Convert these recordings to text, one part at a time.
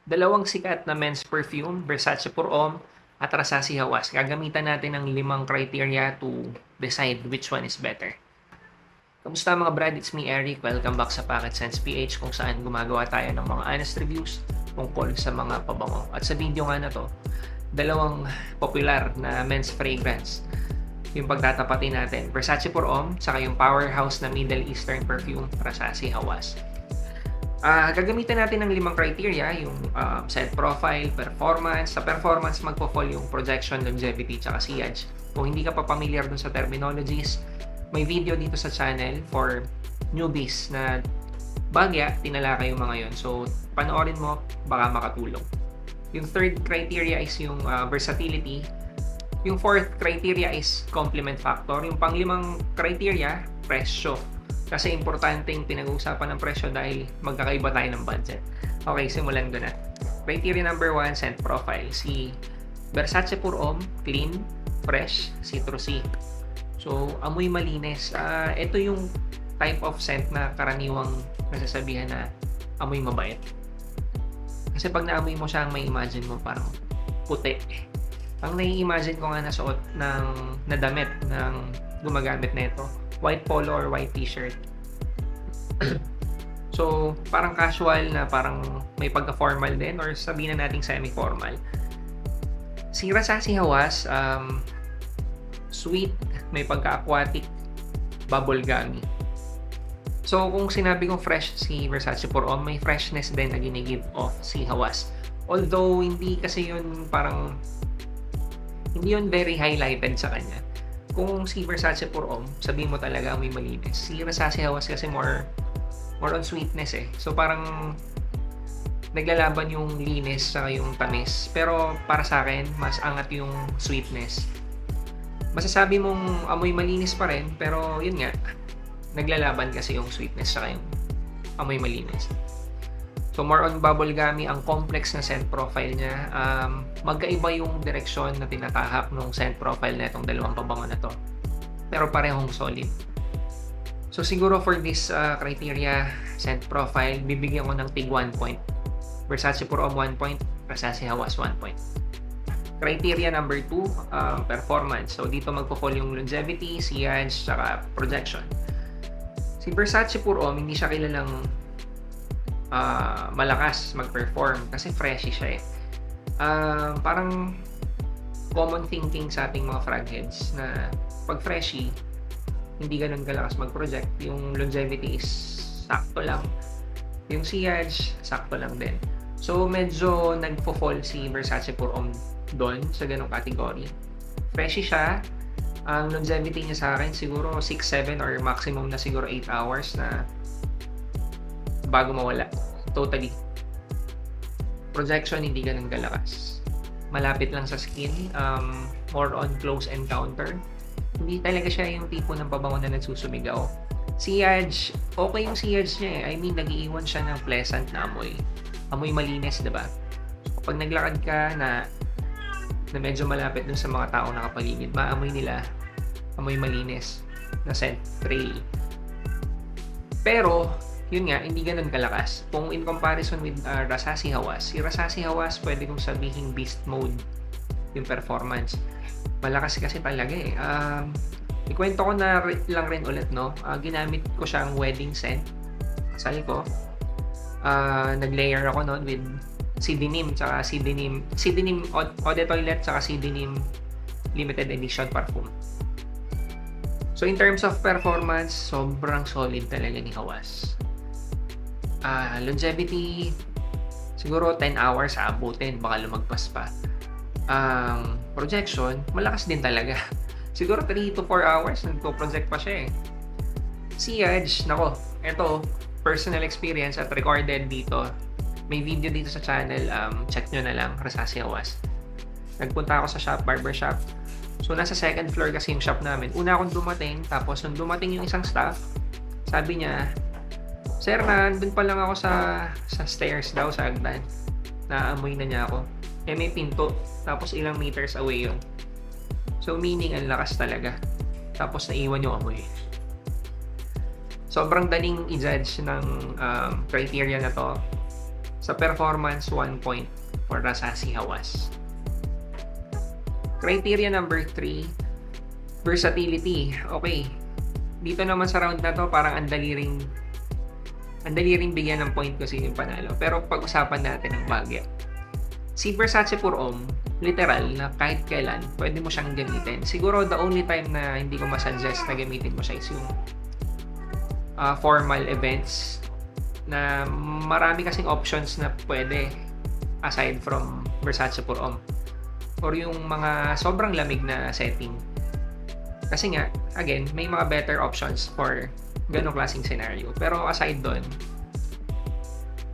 Dalawang sikat na men's perfume, Versace Pour Homme at Rasasi Hawas. Gagamitan natin ng 5 criteria to decide which one is better. Kamusta mga brad? It's me, Eric. Welcome back sa Pocket Sense PH kung saan gumagawa tayo ng mga honest reviews tungkol sa mga pabango. At sa video nga na to, dalawang popular na men's fragrance yung pagtatapatin natin. Versace Pour Homme, saka yung powerhouse na Middle Eastern perfume, Rasasi Hawas. Gagamitan natin ng 5 criteria, yung scent profile, performance. Sa performance, magpo-fall yung projection, longevity, tsaka sillage. Kung hindi ka pa familiar dun sa terminologies, may video dito sa channel for newbies na bagya, tinalakay yung mga yon. So, panoorin mo, baka makatulong. Yung third criteria is yung versatility. Yung fourth criteria is complement factor. Yung panglimang criteria, presyo. Kasi importante yung pinag-uusapan ng presyo dahil magkakaiba tayo ng budget. Okay, simulan ko na. Criteria number 1, scent profile. Si Versace Pour Homme, clean, fresh, citrusy. So, amoy malinis. Ito yung type of scent na karaniwang nasasabihan na amoy mabait. Kasi pag naamoy mo siya, may imagine mo parang puti. Ang nai-imagine ko nga na suot na damit ng gumagamit nito, white polo or white t-shirt. So, parang casual na parang may pagka-formal din or sabihin na nating semi-formal. Si Rasasi Hawas, sweet, may pagka-aquatic, bubblegummy. So, kung sinabi kong fresh si Versace Pour Homme, may freshness din na ginigive off si Hawas. Although, hindi kasi yun parang, hindi yun very highlighted sa kanya. Kung si Versace Pour Homme, sabihin mo talaga may malinis. Si Rasasi Hawas kasi more on sweetness eh. So, parang naglalaban yung linis sa yung tamis. Pero para sa akin, mas angat yung sweetness. Masasabi mong amoy malinis pa rin, pero yun nga, naglalaban kasi yung sweetness sa yung amoy malinis. So, more on bubblegummy, ang complex na scent profile niya. Magkaiba yung direksyon na tinatahak ng scent profile na itong dalawang pabango na to. Pero parehong solid. So, siguro for this criteria, scent profile, bibigyan ko ng tig 1 point. Versace Pour Homme 1 point, Rasasi Hawas 1 point. Criteria number 2, performance. So, dito magpo-fall yung longevity, sillage, saka projection. Si Versace Pour Homme, hindi siya kilalang malakas mag-perform kasi freshy siya eh. Parang common thinking sa ating mga frog heads na pag freshy, hindi ganun kalakas mag-project. Yung longevity is sakto lang. Yung sillage, sakto lang din. So, medyo nagpo-fall si Versace Pour Homme doon sa ganung category. Freshy siya. Ang longevity niya sa akin siguro 6-7 or maximum na siguro 8 hours na bago mawala. Totally. Projection, hindi ganun kalakas. Malapit lang sa skin. More on close encounter. Hindi talaga siya yung tipo ng pabango na nagsusumigaw. Sillage, okay yung sillage niya eh. I mean, nag-iiwan siya ng pleasant na amoy. Amoy malinis, diba? Kapag naglakad ka na medyo malapit dun sa mga tao nakapaligid, maamoy nila amoy malinis na scent trail. Pero, yun nga, hindi ganun kalakas. Kung in comparison with Rasasi Hawas, si Rasasi Hawas pwede kong sabihin beast mode yung performance. Malakas kasi talaga eh. Ikwento ko na lang rin ulit, no? Ginamit ko siyang wedding scent. Kasal ko. Nag-layer ako noon with CD Nim, tsaka CD Nim Eau de Toilette, tsaka CD Nim limited edition parfum. So in terms of performance, sobrang solid talaga ni Hawas. Longevity, siguro 10 hours abutin, baka lumagpas pa. Projection, malakas din talaga. Siguro 3 to 4 hours nagpo-project pa siya eh. Sillage, nako, eto, personal experience at recorded dito. May video dito sa channel, check nyo na lang, Rasasi Hawas. Nagpunta ako sa shop, barbershop. So, nasa second floor kasi yung shop namin. Una akong dumating, tapos nung dumating yung isang staff, sabi niya, "Sir, nandun pa lang ako sa stairs daw, sa hagdan." Naamoy na niya ako. Eh, may pinto, tapos ilang meters away yun. So, meaning, ang lakas talaga. Tapos, naiwan yung amoy. Sobrang daling i-judge ng criteria na to. Sa performance, 1 point for Rasace Hawas. Criteria number 3, versatility. Okay. Dito naman sa round na to, parang ang dali ring bigyan ng point ko yung panalo. Pero pag-usapan natin ang bagya. Si Versace Pour Homme, literal na kahit kailan pwede mo siyang gamitin. Siguro the only time na hindi ko masuggest na gamitin mo siya is yung formal events na marami kasing options na pwede aside from Versace Pour Homme, or yung mga sobrang lamig na setting. Kasi nga, again, may mga better options for ganong klaseng scenario. Pero aside doon,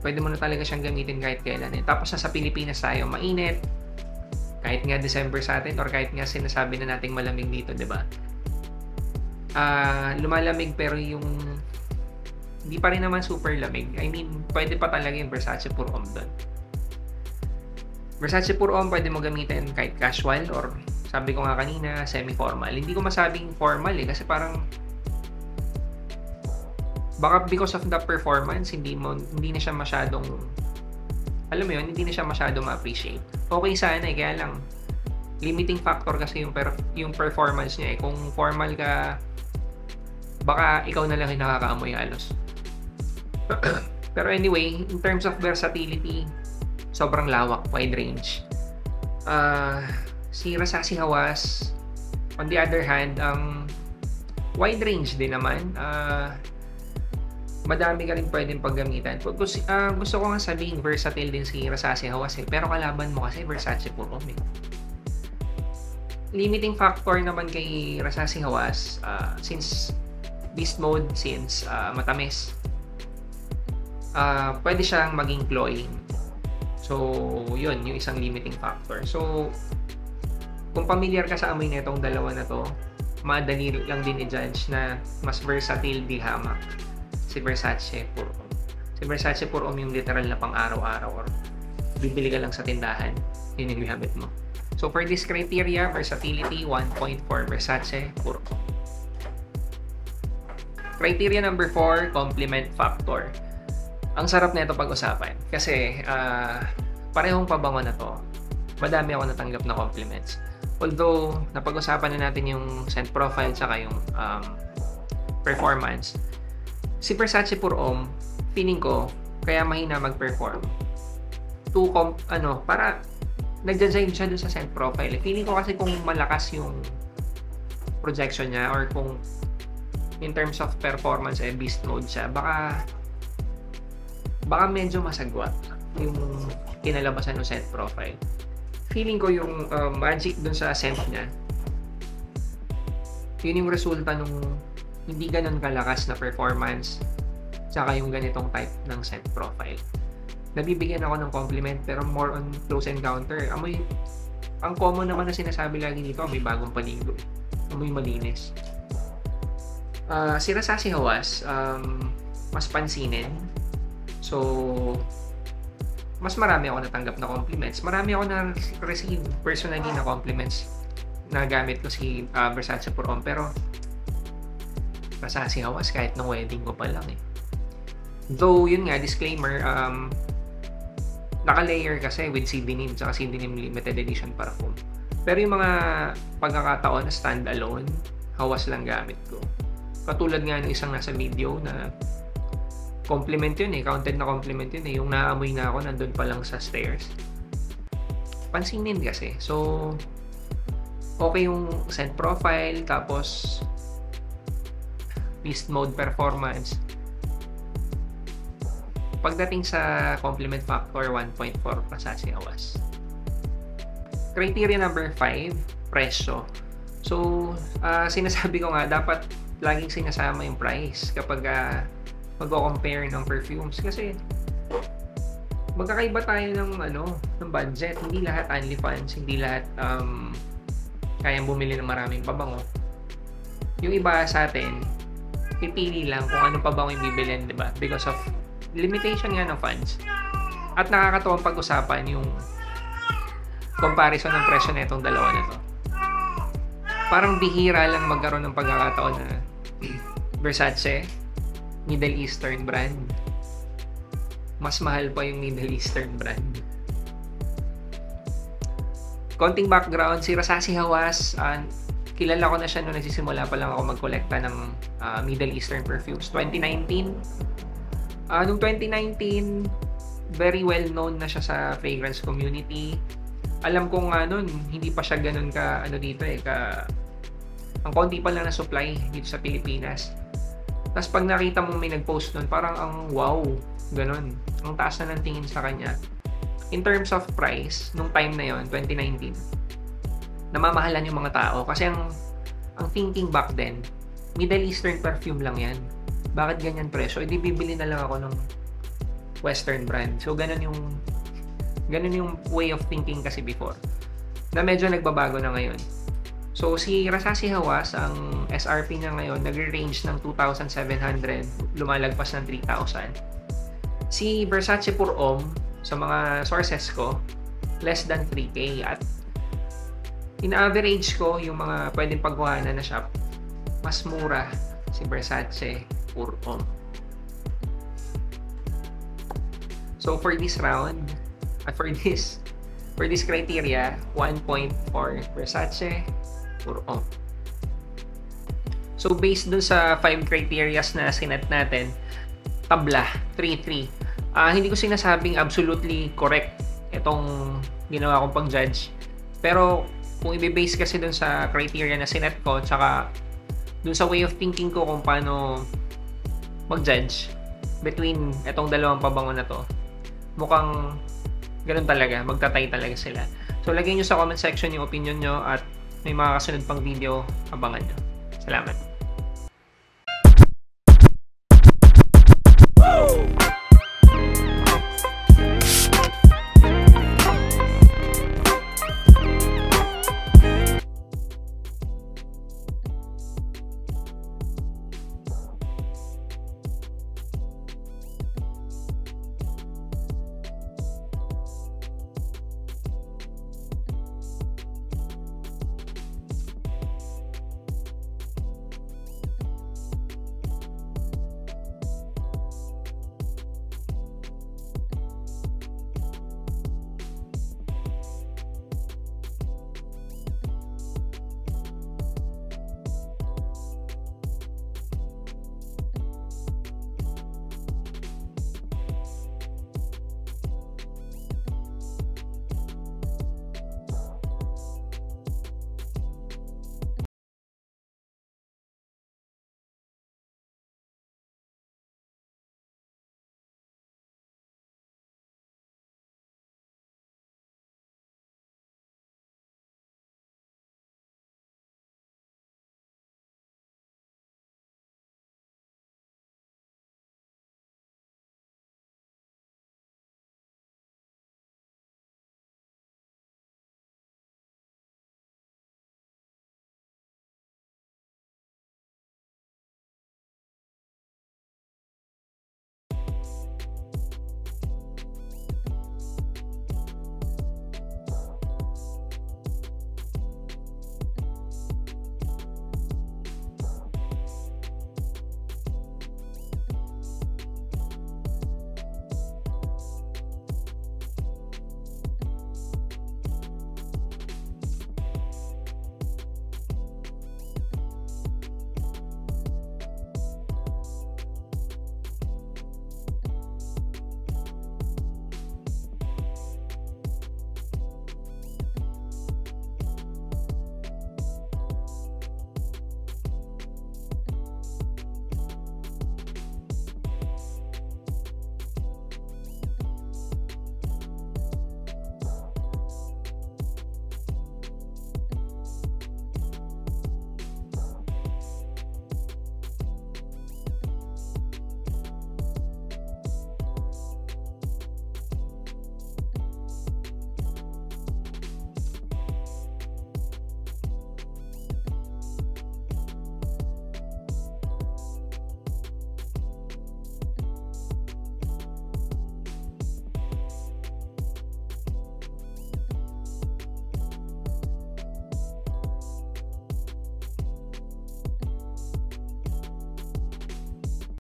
pwede mo na talaga siyang gamitin kahit kailan. Tapos sa Pilipinas tayo, mainit. Kahit nga December sa atin, or kahit nga sinasabi na nating malamig dito, di ba? Lumalamig pero yung hindi pa rin naman super lamig. I mean, pwede pa talaga yung Versace Pour Homme doon. Versace Pour Homme pwede mo gamitin kahit casual, or sabi ko nga kanina, semi-formal. Hindi ko masabing formal kasi parang baka because of the performance, hindi na siya masyadong, alam mo yun, hindi na siya masyadong ma-appreciate. Okay sana kaya lang limiting factor kasi yung performance niya Kung formal ka, baka ikaw na lang yung nakakaamoy halos. Pero anyway, in terms of versatility, sobrang lawak, wide range. Si Rasace Hawas, on the other hand, wide range din naman. Madami ka rin pwedeng paggamitan. Gusto ko nga sabihin, versatile din si Rasace Hawas pero kalaban mo kasi Versace Pour Homme. Limiting factor naman kay Rasace Hawas, since beast mode, since matamis, pwede siyang maging cloying. So, yun, yung isang limiting factor. So, kung familiar ka sa amoy netong dalawa na to, madali lang din i-judge na mas versatile di hamak si Versace Pour Homme. Si Versace Pour Homme yung literal na pang araw-araw, or bibili ka lang sa tindahan, yun yung gamit mo. So for this criteria, versatility, 1 point for Versace Pour Homme. Criteria number 4, complement factor. Ang sarap na ito pag-usapan kasi parehong pabango na to. Madami ako natanggap na compliments. Although, napag-usapan na natin yung scent profile saka yung performance. Si Versace Pour Homme, feeling ko, kaya mahina mag-perform. Para nag-design siya dun sa scent profile. Feeling ko kasi kung malakas yung projection niya, or kung in terms of performance beast mode siya, baka medyo masagwa yung kinalabasan ng scent profile. Feeling ko yung magic dun sa scent niya, yun yung resulta nung hindi ganun kalakas na performance tsaka yung ganitong type ng scent profile. Nabibigyan ako ng compliment pero more on close encounter. Ang common naman na sinasabi lagi dito, may bagong paligo. Amoy malinis. Si Rasace Hawas, mas pansinin. So, mas marami ako natanggap na compliments. Marami ako na-receive personally na compliments na gamit ko si Versace Pour Homme. Pero, Rasace Hawas kahit nung wedding ko pa lang Though, yun nga, disclaimer, naka-layer kasi with CD-NIM tsaka CD-NIM limited edition parfum. Pero yung mga pagkakataon na stand-alone, Hawas lang gamit ko. Katulad nga ng isang nasa video na compliment yun counted na compliment yun yung naamoy na ako nandun pa lang sa stairs. Pansinin kasi. So, okay yung scent profile, tapos beast mode performance. Pagdating sa compliment factor, 1.4 Rasace Hawas. Criteria number 5, presyo. So, sinasabi ko nga, dapat laging sinasama yung price kapag mag-compare ng perfumes. Kasi, magkakaiba tayo ng budget. Hindi lahat only fans, hindi lahat kayang bumili ng maraming pabango. Yung iba sa atin, pipili lang kung anong pabango yung bibilin, di ba? Because of limitation nga ng funds. At nakakatuwang pag-usapan yung comparison ng presyo na itong dalawa na to. Parang bihira lang magkaroon ng pagkakataon na Versace, Middle Eastern brand, mas mahal pa yung Middle Eastern brand. Konting background, si Rasasi Hawass, kilala ko na siya nung nagsisimula pa lang ako magkolekta ng Middle Eastern perfumes. 2019. Nung 2019, very well known na siya sa fragrance community. Alam ko nga nun, hindi pa siya ganun ka, ang konti pa lang na supply dito sa Pilipinas. Tapos pag nakita mo may nag-post nun, parang ang wow, ganun. Ang taas na ng tingin sa kanya. In terms of price, nung time na yon 2019, namamahalan yung mga tao. Kasi ang thinking back then, Middle Eastern perfume lang yan. Bakit ganyan presyo? Hindi bibili na lang ako ng Western brand. So, ganun yung way of thinking kasi before. Na medyo nagbabago na ngayon. So, si Rasasi Hawass, ang SRP niya ngayon, nagre-range ng 2,700, lumalagpas ng 3,000. Si Versace Pour Homme, sa mga sources ko, less than 3K. At in-average ko, yung mga pwedeng pagkuhanan na shop, mas mura si Versace Pour Homme. So, for this round, at for this criteria, 1 point for Versace Pour Homme. So, based dun sa 5 criterias na sinet natin, tabla, 3-3. Hindi ko sinasabing absolutely correct itong ginawa kong pang-judge. Pero, kung i-base kasi dun sa criteria na sinet ko, tsaka dun sa way of thinking ko kung paano mag-judge between itong dalawang pabango na to, mukhang ganun talaga, magtatay talaga sila. So, lagay nyo sa comment section yung opinion nyo at may mga kasunod pang video, abangan nyo. Salamat.